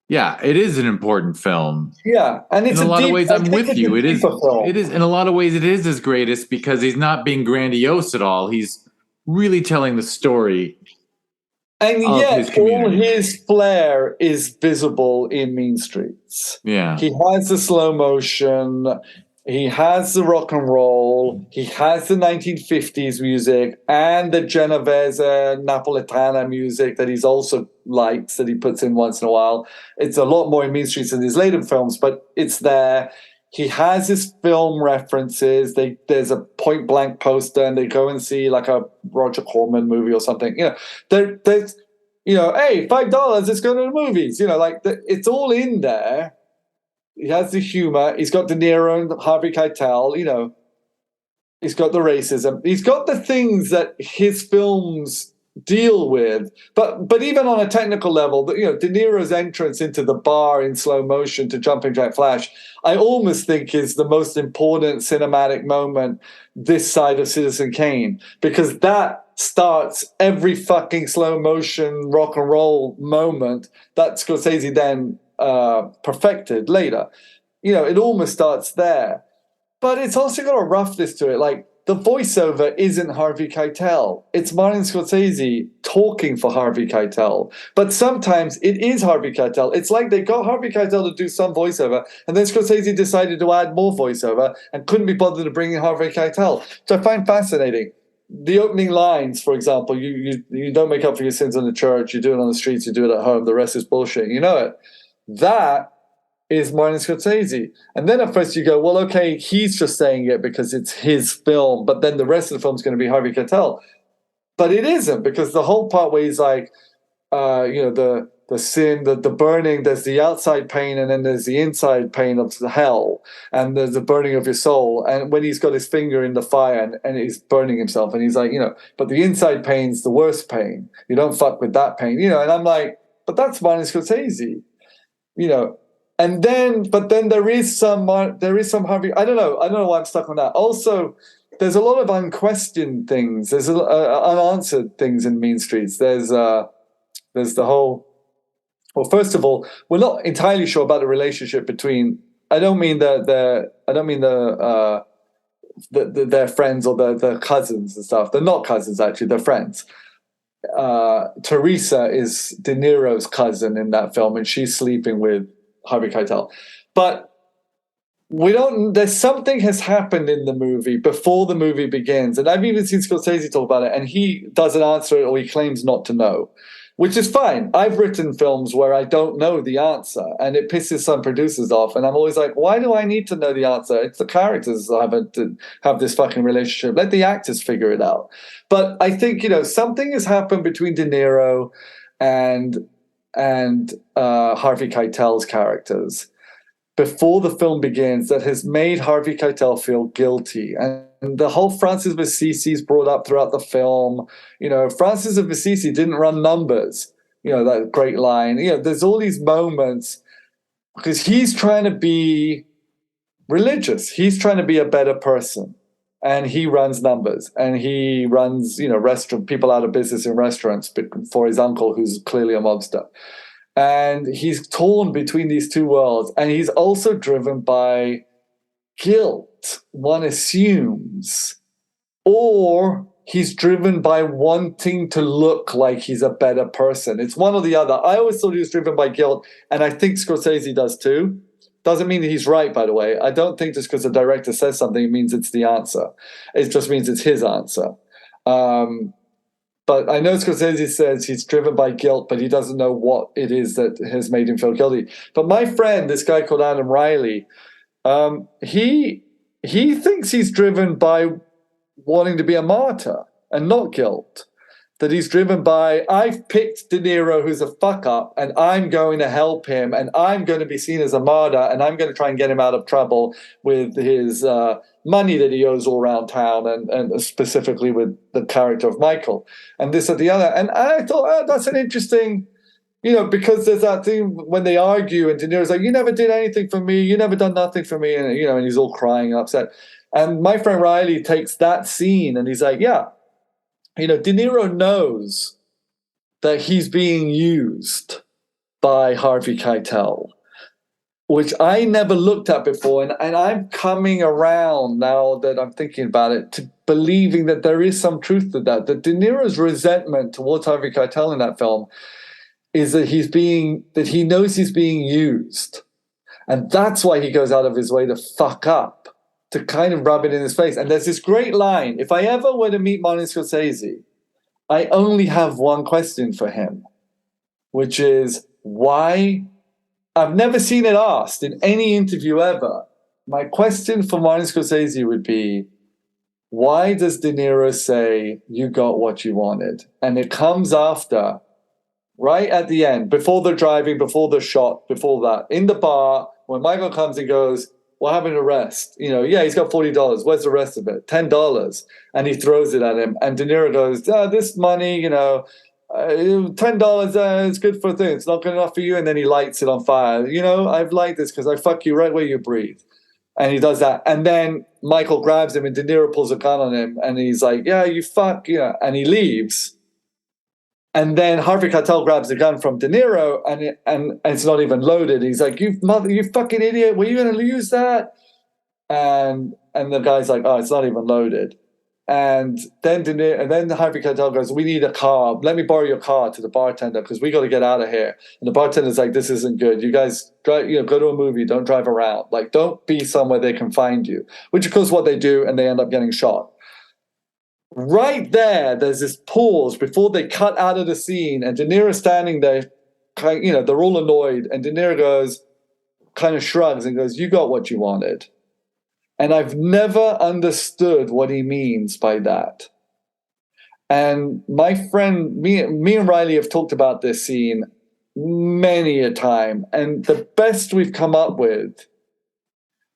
Yeah, it is an important film. Yeah, and In it's a a lot of deep. ways, I I'm think with it's a you. It is. deeper film. It is. In a lot of ways, it is his greatest because he's not being grandiose at all. He's really telling the story And of yet, his all community. his flair is visible in Mean Streets. Yeah. He has the slow motion. He has the rock and roll. He has the 1950s music and the Genovese Napoletana music that he's also likes, that he puts in once in a while. It's a lot more in Mean Streets than his later films, but it's there. He has his film references. There's a Point Blank poster, and they go and see like a Roger Corman movie or something. There's hey, $5, let's go to the movies. It's all in there. He has the humor. He's got De Niro and Harvey Keitel. He's got the racism. He's got the things that his films deal with. But even on a technical level, De Niro's entrance into the bar in slow motion to Jumping Jack Flash, I almost think is the most important cinematic moment this side of Citizen Kane, because that starts every fucking slow motion rock and roll moment that Scorsese then perfected later. It almost starts there. But it's also got a roughness to it. Like, the voiceover isn't Harvey Keitel. It's Martin Scorsese talking for Harvey Keitel. But sometimes it is Harvey Keitel. It's like they got Harvey Keitel to do some voiceover, and then Scorsese decided to add more voiceover and couldn't be bothered to bring in Harvey Keitel, which I find fascinating. The opening lines, for example, you don't make up for your sins in the church, you do it on the streets, you do it at home, the rest is bullshit. You know it. That is Martin Scorsese. And then at first you go, well, okay, he's just saying it because it's his film, but then the rest of the film is going to be Harvey Keitel. But it isn't, because the whole part where he's like, the sin, the burning, there's the outside pain, and then there's the inside pain of the hell, and there's the burning of your soul. And when he's got his finger in the fire and he's burning himself, and he's like, but the inside pain's the worst pain. You don't fuck with that pain, and I'm like, but that's Martin Scorsese, but then there is some Harvey. I don't know why I'm stuck on that. Also, there's a lot of unquestioned things. There's unanswered things in Mean Streets. There's the whole. Well, first of all, we're not entirely sure about the relationship between. I don't mean their friends or their cousins and stuff. They're not cousins, actually. They're friends. Teresa is De Niro's cousin in that film, and she's sleeping with Harvey Keitel. But there's something has happened in the movie before the movie begins. And I've even seen Scorsese talk about it, and he doesn't answer it, or he claims not to know, which is fine. I've written films where I don't know the answer, and it pisses some producers off. And I'm always like, why do I need to know the answer? It's the characters that have this fucking relationship. Let the actors figure it out. But I think, something has happened between De Niro and Harvey Keitel's characters before the film begins that has made Harvey Keitel feel guilty. And the whole Francis of Assisi is brought up throughout the film. Francis of Assisi didn't run numbers. That great line. There's all these moments because he's trying to be religious. He's trying to be a better person. And he runs numbers, and he runs, restaurant people out of business in restaurants for his uncle, who's clearly a mobster. And he's torn between these two worlds, and he's also driven by guilt, one assumes, or he's driven by wanting to look like he's a better person. It's one or the other. I always thought he was driven by guilt, and I think Scorsese does too. Doesn't mean that he's right, by the way. I don't think just because the director says something, it means it's the answer. It just means it's his answer. But I know Scorsese says he's driven by guilt, but he doesn't know what it is that has made him feel guilty. But my friend, this guy called Adam Riley, he thinks he's driven by wanting to be a martyr and not guilt. That he's driven by, I've picked De Niro, who's a fuck up, and I'm going to help him, and I'm going to be seen as a martyr, and I'm going to try and get him out of trouble with his money that he owes all around town, and specifically with the character of Michael, and this and the other. And I thought, that's an interesting, because there's that thing when they argue, and De Niro's like, you never did anything for me, you never done nothing for me, and and he's all crying and upset. And my friend Riley takes that scene, and he's like, yeah. De Niro knows that he's being used by Harvey Keitel, which I never looked at before. And I'm coming around now that I'm thinking about it to believing that there is some truth to that. That De Niro's resentment towards Harvey Keitel in that film is that he knows he's being used. And that's why he goes out of his way to fuck up, to kind of rub it in his face. And there's this great line. If I ever were to meet Martin Scorsese, I only have one question for him, which is why. I've never seen it asked in any interview ever. My question for Martin Scorsese would be, why does De Niro say, you got what you wanted? And it comes after, right at the end, before the driving, before the shot, before that, in the bar, when Michael comes and goes, what happened to the rest? Yeah, he's got $40. Where's the rest of it? $10. And he throws it at him. And De Niro goes, this money, $10 is good for a thing. It's not good enough for you. And then he lights it on fire. I've liked this because I fuck you right where you breathe. And he does that. And then Michael grabs him and De Niro pulls a gun on him. And he's like, yeah, you fuck. And he leaves. And then Harvey Keitel grabs the gun from De Niro and it's not even loaded. He's like, you fucking idiot. Were you going to use that? And the guy's like, oh, it's not even loaded. And then Harvey Keitel goes, we need a car. Let me borrow your car to the bartender because we got to get out of here. And the bartender's like, this isn't good. You guys go to a movie. Don't drive around. Like, don't be somewhere they can find you, which of course what they do, and they end up getting shot. Right there's this pause before they cut out of the scene, and De Niro's standing there, they're all annoyed, and De Niro goes, kind of shrugs and goes, you got what you wanted. And I've never understood what he means by that. And my friend, me and Riley have talked about this scene many a time, and the best we've come up with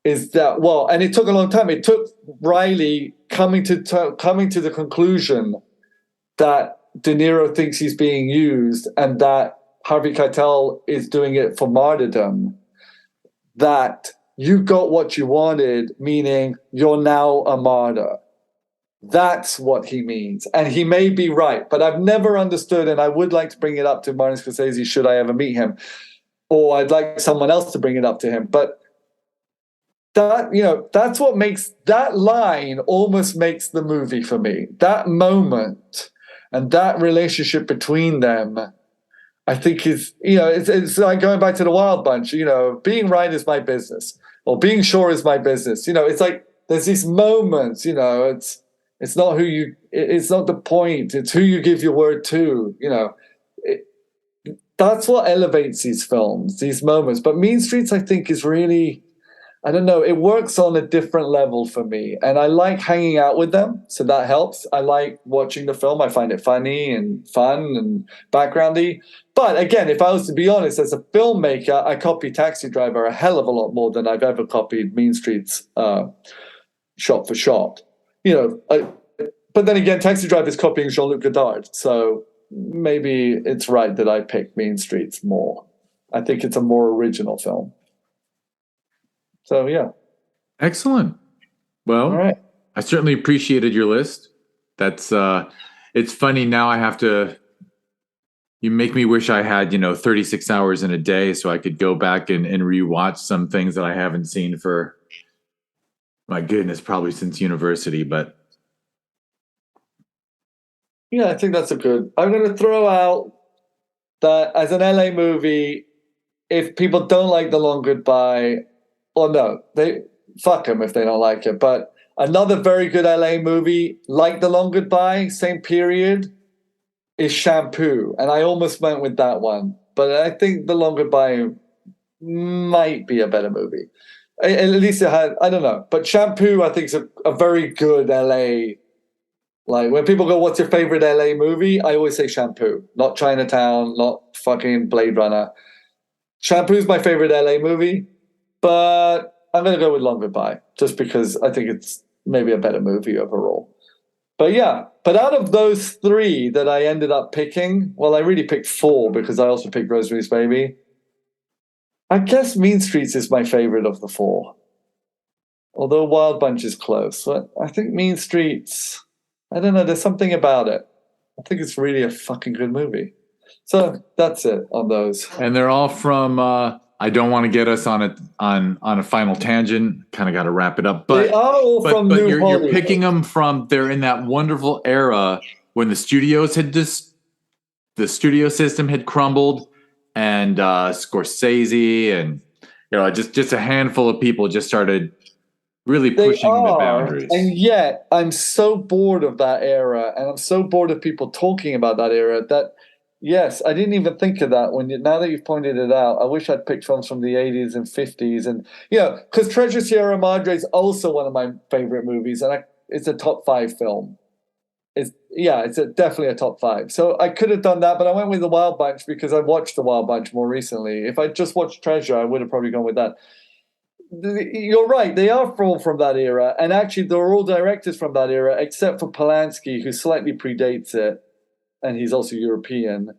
is that, and it took a long time. It took Riley coming to the conclusion that De Niro thinks he's being used and that Harvey Keitel is doing it for martyrdom, that you got what you wanted, meaning you're now a martyr. That's what he means. And he may be right, but I've never understood, and I would like to bring it up to Martin Scorsese should I ever meet him, or I'd like someone else to bring it up to him. But that's what makes that line almost makes the movie for me. That moment and that relationship between them, I think is, it's like going back to the Wild Bunch, being right is my business, or being sure is my business. It's like there's these moments, it's not it's not the point, it's who you give your word to, that's what elevates these films, these moments. But Mean Streets, I think, is really, I don't know, it works on a different level for me. And I like hanging out with them, so that helps. I like watching the film. I find it funny and fun and backgroundy. But again, if I was to be honest, as a filmmaker, I copy Taxi Driver a hell of a lot more than I've ever copied Mean Streets shot for shot. But then again, Taxi Driver is copying Jean-Luc Godard. So maybe it's right that I pick Mean Streets more. I think it's a more original film. So, yeah. Excellent. Well, all right. I certainly appreciated your list. That's, it's funny now I have to, you make me wish I had, 36 hours in a day so I could go back and rewatch some things that I haven't seen for, my goodness, probably since university, but. Yeah, I think that's I'm going to throw out that as an LA movie, if people don't like The Long Goodbye, or no, they fuck them if they don't like it. But another very good LA movie, like The Long Goodbye, same period, is Shampoo. And I almost went with that one. But I think The Long Goodbye might be a better movie. At least it had, I don't know. But Shampoo, I think, is a very good LA. Like, when people go, what's your favorite LA movie? I always say Shampoo. Not Chinatown, not fucking Blade Runner. Shampoo's my favorite LA movie. But I'm going to go with Long Goodbye, just because I think it's maybe a better movie overall. But yeah, but out of those three that I ended up picking, well, I really picked four because I also picked Rosemary's Baby. I guess Mean Streets is my favorite of the four. Although Wild Bunch is close. But I think Mean Streets, I don't know, there's something about it. I think it's really a fucking good movie. So that's it on those. And they're all from. I don't want to get us on a final tangent. Kind of got to wrap it up. But They are all from New you're Hollywood. picking them from. They're in that wonderful era when the studios had the studio system had crumbled, and Scorsese and just a handful of people just started really pushing the boundaries. And yet I'm so bored of that era, and I'm so bored of people talking about that era that yes, I didn't even think of that now that you've pointed it out. I wish I'd picked films from the 80s and 50s, and because Treasure Sierra Madre is also one of my favorite movies, and it's a top 5 film. It's definitely a top 5. So I could have done that, but I went with The Wild Bunch because I watched The Wild Bunch more recently. If I just watched Treasure, I would have probably gone with that. You're right. They are all from that era, and actually, they're all directors from that era, except for Polanski, who slightly predates it, and he's also European,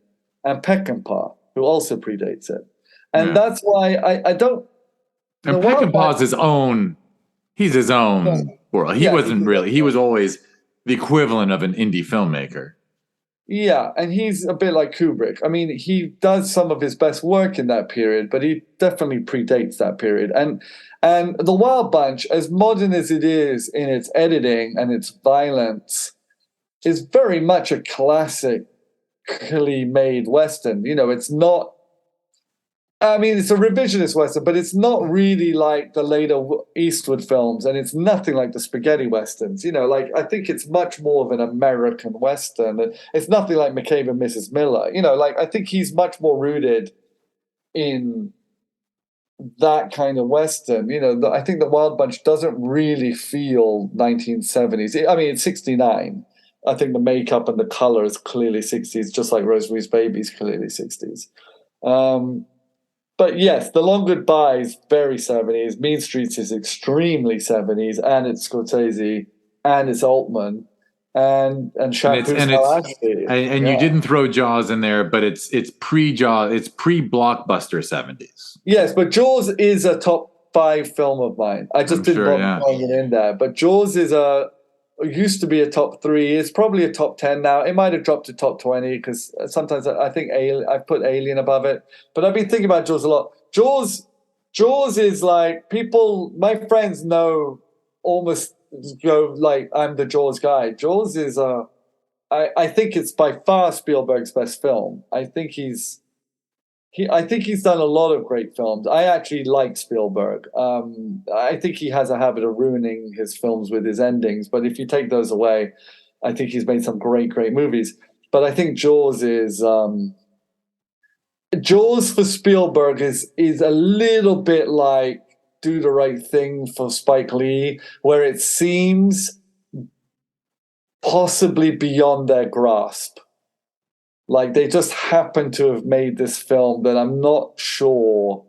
and Peckinpah, who also predates it, and that's why I don't. And Peckinpah's his own. He's his own world. He wasn't really. He was always the equivalent of an indie filmmaker. Yeah, and he's a bit like Kubrick. I mean, he does some of his best work in that period, but he definitely predates that period. And The Wild Bunch, as modern as it is in its editing and its violence, is very much a classically made Western. It's not. I mean, it's a revisionist Western, but it's not really like the later Eastwood films, and it's nothing like the spaghetti Westerns. I think it's much more of an American Western. It's nothing like McCabe and Mrs. Miller. I think he's much more rooted in that kind of Western. I think The Wild Bunch doesn't really feel 1970s. I mean, it's 69. I think the makeup and the color is clearly 60s, just like Rosemary's Baby is clearly 60s. But yes, The Long Goodbye is very 70s. Mean Streets is extremely 70s, and it's Scorsese, and it's Altman, and Shampoo's Ashley. And you didn't throw Jaws in there, but it's pre-Jaws, it's pre-blockbuster 70s. Yes, but Jaws is a top 5 film of mine. I just didn't bother throwing it in there. But Jaws used to be a top 3. It's probably a top 10 now. It might have dropped to top 20 because sometimes I think I put Alien above it. But I've been thinking about Jaws a lot. Jaws is like my friends know almost go like I'm the Jaws guy. Jaws is I think it's by far Spielberg's best film. I think he's done a lot of great films. I actually like Spielberg. I think he has a habit of ruining his films with his endings. But if you take those away, I think he's made some great, great movies. But I think Jaws for Spielberg is a little bit like Do the Right Thing for Spike Lee, where it seems possibly beyond their grasp. Like they just happen to have made this film that I'm not sure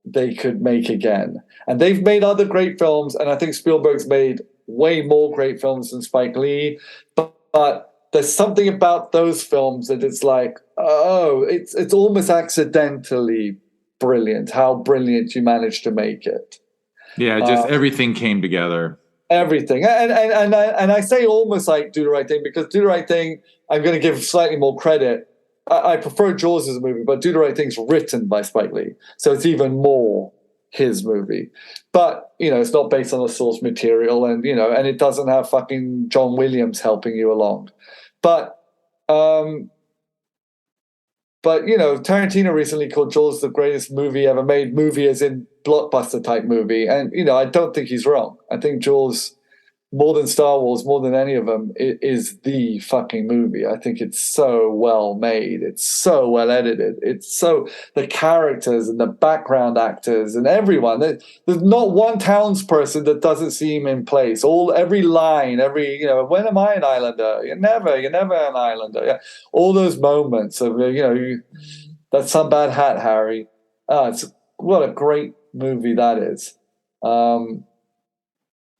they could make again. And they've made other great films, and I think Spielberg's made way more great films than Spike Lee. But there's something about those films that it's like, it's almost accidentally brilliant, how brilliant you managed to make it. Yeah, just everything came together. Everything. And I say almost like Do the Right Thing because Do the Right Thing, I'm going to give slightly more credit. I prefer Jaws as a movie, but Do the Right Thing's written by Spike Lee. So it's even more his movie. But, it's not based on the source material and it doesn't have fucking John Williams helping you along. But Tarantino recently called Jaws the greatest movie ever made, movie as in blockbuster type movie. And, I don't think he's wrong. I think Jaws, more than Star Wars, more than any of them, is the fucking movie. I think it's so well made. It's so well edited. It's so, the characters and the background actors and everyone. There's not one townsperson that doesn't seem in place. Every line, when am I an Islander? You're never an Islander. Yeah. All those moments of, that's some bad hat, Harry. What a great movie that is.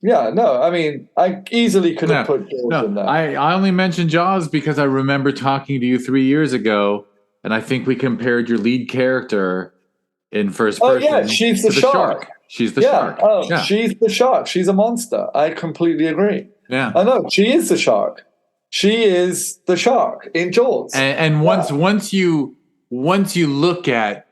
Yeah, no, I mean, I easily could have put Jaws in there. I only mentioned Jaws because I remember talking to you 3 years ago, and I think we compared your lead character in first person. Oh, yeah, she's the shark. She's the shark. Yeah, she's the shark. She's a monster. I completely agree. Yeah. I know, she is the shark. She is the shark in Jaws. And once you once you look at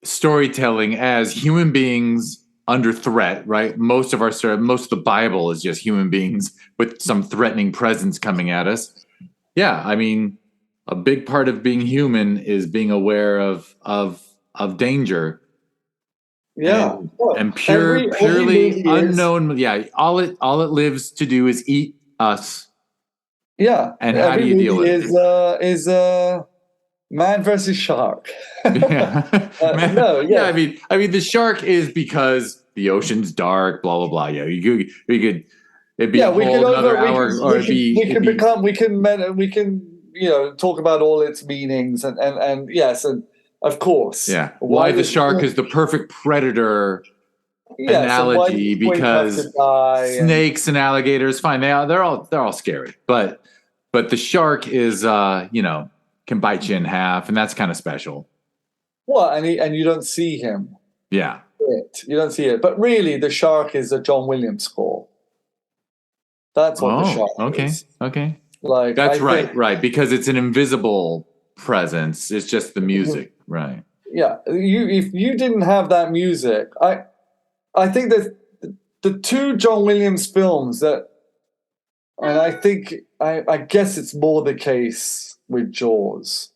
storytelling as human beings under threat, right? Most of the Bible is just human beings with some threatening presence coming at us. Yeah, I mean, a big part of being human is being aware of danger. Yeah, and purely unknown. All it lives to do is eat us. Yeah, and how do you deal with it? Is man versus shark. Yeah. No, yeah. I mean, the shark is because the ocean's dark. Blah blah blah. Yeah, you could. It'd be a whole another hour, or we can talk about all its meanings and yes, and of course, yeah. Why the shark is the perfect predator analogy, because snakes and alligators, fine, they're all scary, but the shark is can bite you in half, and that's kind of special. Well, and you don't see him. Yeah. You don't see it, but really, the shark is a John Williams score. That's what the shark is. Okay. Like that's right, because it's an invisible presence. It's just the music, right? Yeah. If you didn't have that music, I think that the two John Williams films that, and I think I guess it's more the case with Jaws,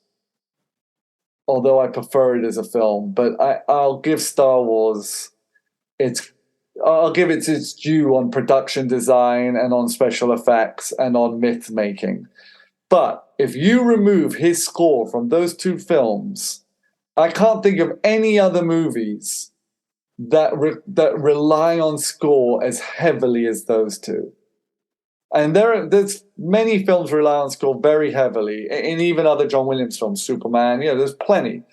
although I prefer it as a film. But I'll give Star Wars I'll give it its due on production design and on special effects and on myth making. But if you remove his score from those two films, I can't think of any other movies that rely on score as heavily as those two. And there's many films rely on score very heavily, and even other John Williams films, Superman, there's plenty.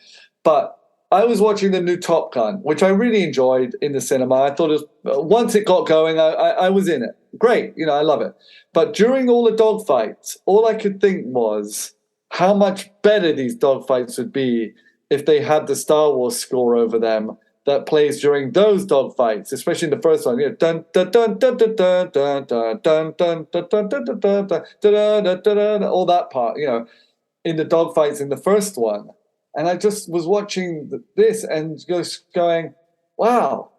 But I was watching the new Top Gun, which I really enjoyed in the cinema. I thought once it got going, I was in it. Great, I love it. But during all the dogfights, all I could think was how much better these dogfights would be if they had the Star Wars score over them that plays during those dogfights, especially in the first one. Dun dun dun dun dun dun dun dun dun dun dun dun dun, all that part, in the dogfights in the first one. And I just was watching this and just going, wow,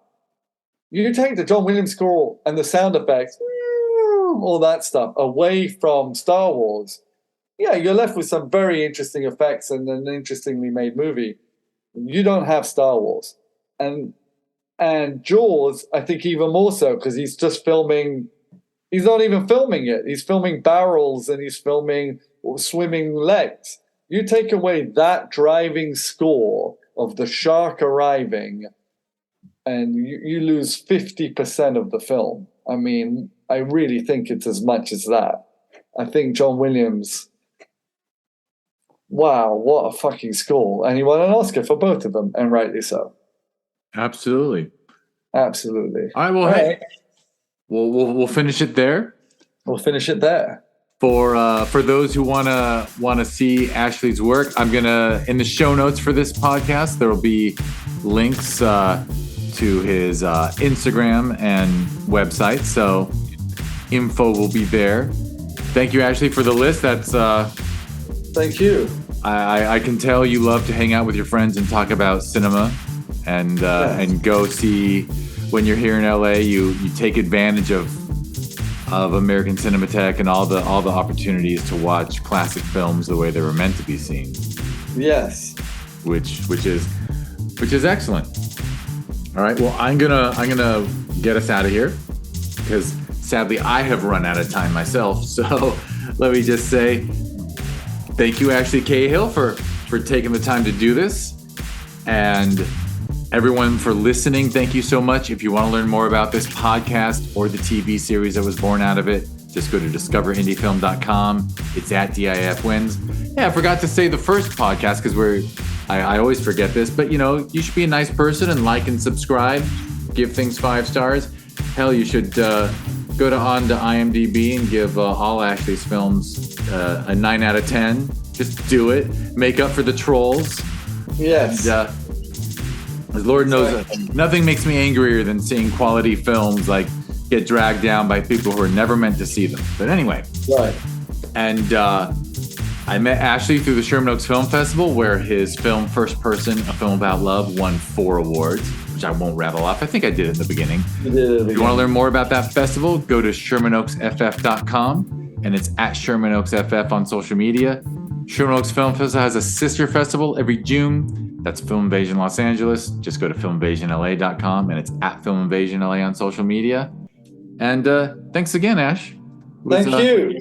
you take the John Williams score and the sound effects, all that stuff, away from Star Wars. Yeah, you're left with some very interesting effects and an interestingly made movie. You don't have Star Wars. And Jaws, I think even more so, because he's just filming. He's not even filming it. He's filming barrels and he's filming swimming legs. You take away that driving score of the shark arriving, and you lose 50% of the film. I mean, I really think it's as much as that. I think John Williams, wow, what a fucking score. And he won an Oscar for both of them, and rightly so. Absolutely. All right, well, hey, we'll finish it there. We'll finish it there. For those who wanna see Ashley's work, I'm gonna, in the show notes for this podcast, there will be links to his Instagram and website, so info will be there. Thank you, Ashley, for the list. That's thank you. I can tell you love to hang out with your friends and talk about cinema, and go see, when you're here in LA, you take advantage of American Cinematheque and all the opportunities to watch classic films the way they were meant to be seen. Yes. Which is excellent. All right, well, I'm gonna get us out of here because sadly I have run out of time myself. So let me just say thank you, Ashley Cahill, for taking the time to do this, and everyone for listening. Thank you so much. If you want to learn more about this podcast or the TV series that was born out of it, just go to discoverindiefilm.com. It's at DIF Wins. Yeah, I forgot to say the first podcast because I always forget this, but you should be a nice person and like and subscribe, give things 5 stars. Hell, you should go on to IMDb and give all Ashley's films a 9 out of 10. Just do it. Make up for the trolls. Yes. And, as Lord knows, nothing makes me angrier than seeing quality films get dragged down by people who are never meant to see them. But anyway. Right. And I met Ashley through the Sherman Oaks Film Festival, where his film First Person, A Film About Love, won 4 awards, which I won't rattle off. I think I did it in the beginning. If you want to learn more about that festival, go to ShermanOaksFF.com, and it's at Sherman Oaks FF on social media. Sherman Oaks Film Festival has a sister festival every June. That's Film Invasion Los Angeles. Just go to FilmInvasionLA.com, and it's at Film Invasion LA on social media. And thanks again, Ash. Thank you.